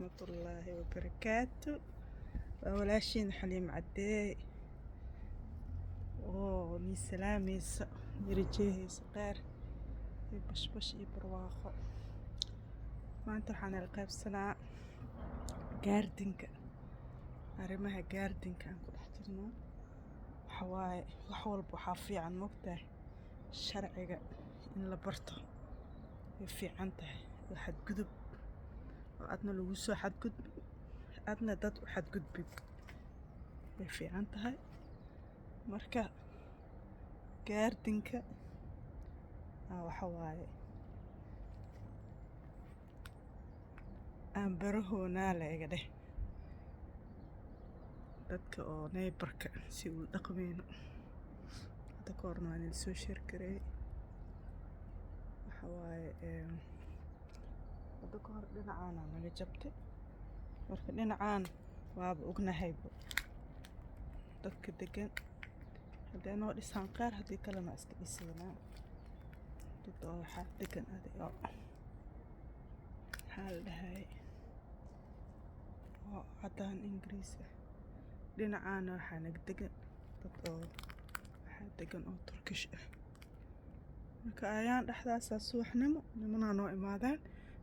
ورحمة الله وبركاته. ولاashين حليم عدي ني سلاميس يرجيهيس قير بشبش برواقo maanta waxaan la qaybsanaa gaardinka arrimaha gaardinka aan ku dhex jirno waxa waaye wax walba waxaa fiican moogtahay sharciga in la barto way fiican tahay waxaad gudub oo adna lagu soo xadgudbi adna dad u xadgudbi way fiican tahay marka gaardinka waxa waaye aan barahoonaa la iga dheh dadka oo neighborka si uu dhaqmayno hadda ka horna waan soo sheergaray waxa waaye hadda ka hor dhinacaana naga jabtay marka dhinacaan waaba ognahayba dadka degan haddii noo dhisaan qaar haddii kalena iska dhisaynaa dad oo waxaa degan aday oo maxaa la dhahay oo caddaan ingiriis ah dhinacaana waxaa naga degan dad oo waxaa degan oo turkish ah marka ayaan dhexdaasaa subaxnimo nimanaa noo imaadeen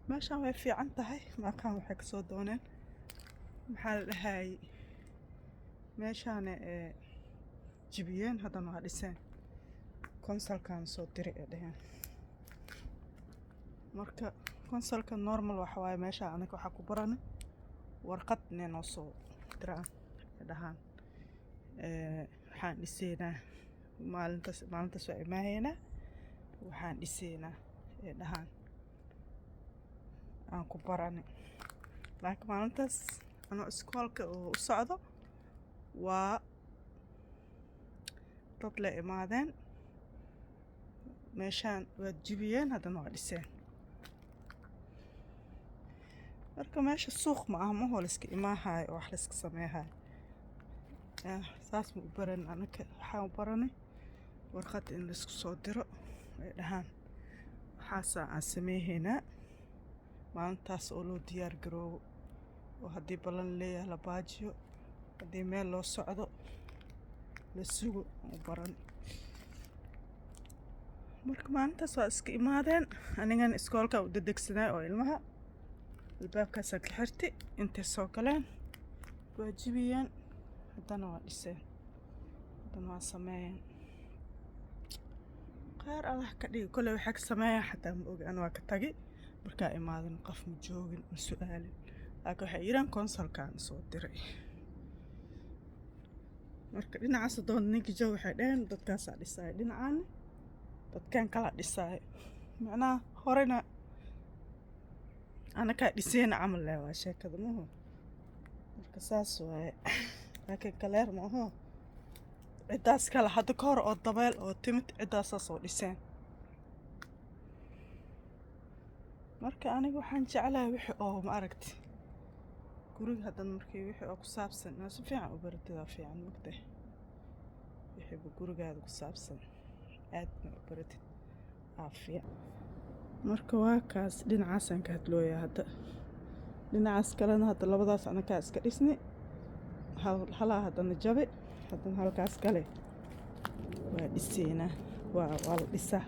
meeshaan way fiican tahay maaqaan waxay kasoo dooneen maxaa la dhahay meeshaana jibiyeen haddana waa dhiseen konsalkaan soo diray ee dheheen marka konsalka normal waxa waaye meesha anaga waxaa ku barana warqad inay noo soo diraan ee dhahaan waxaan dhisaynaa maalintaas waa imaahaynaa waxaan dhisaynaa ee dhahaan aan ku barani laakiin maalintaas anoo iskoolka oo u socdo waa dad la imaadeen meeshaan waa jibiyeen haddana waa dhiseen marka meesha suuq ma aha mahoo layska imaahayo oo wax layska sameehayo saas ma u baran anaka waxaan u baranay warqad in laysku soo diro ay dhahaan waxaasaa aan sameehaynaa maalintaas oo loo diyaar garoobo oo haddii ballan leeyahay la baajiyo haddii meel loo socdo la sugo u baran marka maalintaas waa iska imaadeen anigan iskoolka u dedegsanay oo ilmaha albaabkaasaan ka xirtay intay soo galeen waa jibiyeen haddana waa dhiseen haddana waa sameeyeen qaar allah ka dhigi kolley waxay ka sameeyaan xataa ma ogi ana waa ka tagi markaa imaadan qof ma joogin ma su-aalin laakiin waxay yidhaan konsalkaan soo diray marka dhinacaas doon ninkii joog waxay dhaheen dadkaasaa dhisaaya dhinacaana dadkaan kala dhisaayo macnaha horena anakaa dhisayna camal leh waa sheekada maho marka saas waaye laakiin kaleer ma aho ciddaas kale hadda ka hor oo dabeel oo timid ciddaasaa soo dhiseen marka aniga waxaan jeclahay wixii oo ma aragti guriga haddana markii wixii oo ku saabsan inaa si fiican u baratidaa fiican mogtah wixiiba gurigaada ku saabsan aadna u baratid fiican marka waa kaas dhinacaasaan ka hadlooyaa hadda dhinacaas kalena hadda labadaas anakaa iska dhisni halaa haddana jabe haddana halkaas kale waa dhisaynaa waa la dhisaa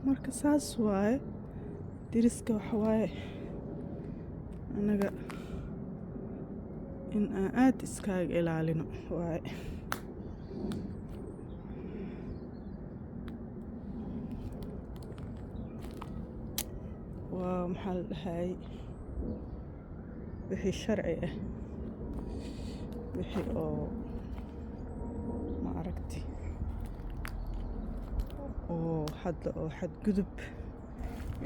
marka saas waaye diriska waxa waaye anaga in aan aad iskaaga ilaalino waaye waa maxaa la dhahay wixii sharci ah wixii oo ma aragti oo hadda oo xadgudub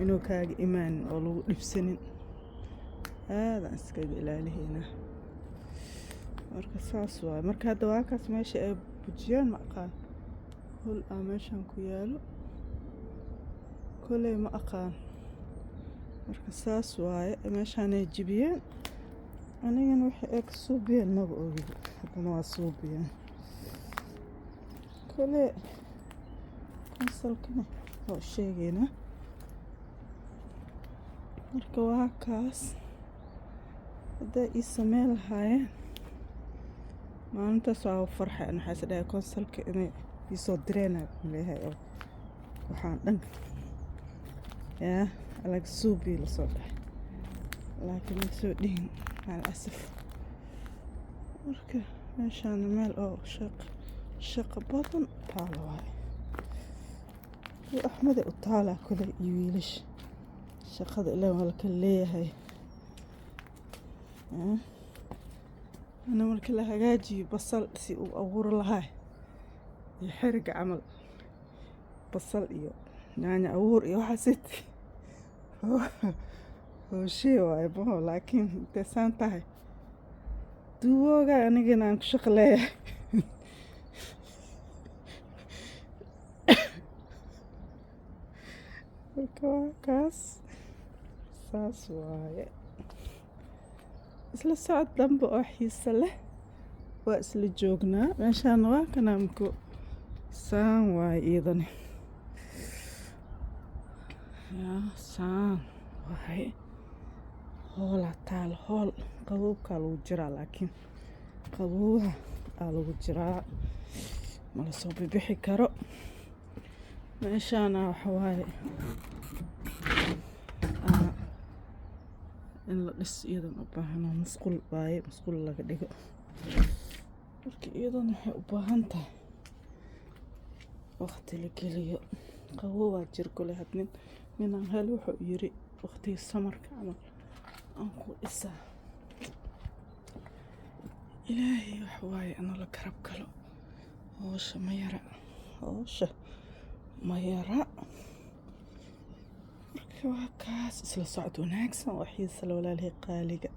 inuu kaaga imaanin oo lagu dhibsanin aadaan iskaga ilaalihaynaa marka saas waaye marka hadda waa kaas meesha ay bujiyaan ma aqaan hol meeshaan ku yaalo kolley ma aqaan marka saas waaye meeshaanay jibiyeen anigana wixii ay ka suubiyeen maba ogiba haddana waa suubiyeen kolley konsalkana waa sheegaynaa marka waa kaas hadday ii sameyn lahaayeen maalintaas waa u farxay waxaa is dhahay konsalka inay ii soo direenaa leeyahay oo waxaan dhan yaa alag suubii lasoo dhahay laakiin ma soo dhihin maal asaf marka meeshaan meel oo shaqo badan taalo waaye axmede u taalaa kule iyo wiilish shaqada ilaa waa laka leeyahay ana marka la hagaajiyo basal si uu abuuri lahaa iyo xeriga camal basal iyo yaanya abuur iyo waxaasit hooshey waaye boho laakiin intay saan tahay duwooga anigana aan ku shaqo leeyahay marka waa kaas saas waaye isla socod dambe oo xiiso leh waa isla joognaa meeshaan waa kanaamku saan waaye iidani yaa saan waaye hoolaa taal hool qaboobkaa lagu jiraa laakiin qaboobaha aa lagu jiraa mala soo bibixi karo meeshaana waxa waaye in la dhis iyadan u baahano musqul waaye musqul laga dhigo marka iyadan waxay u baahan tahay waqti la geliyo qaboobaa jir kule had ninaan hel wuxuu yiri waqtigii samarka camal aan ku dhisaa ilaahay waxa waaye inuu la garab galo howsha ma yara marka waa kaas isla socod wanaagsan oo xiisa la walaalhay qaaliga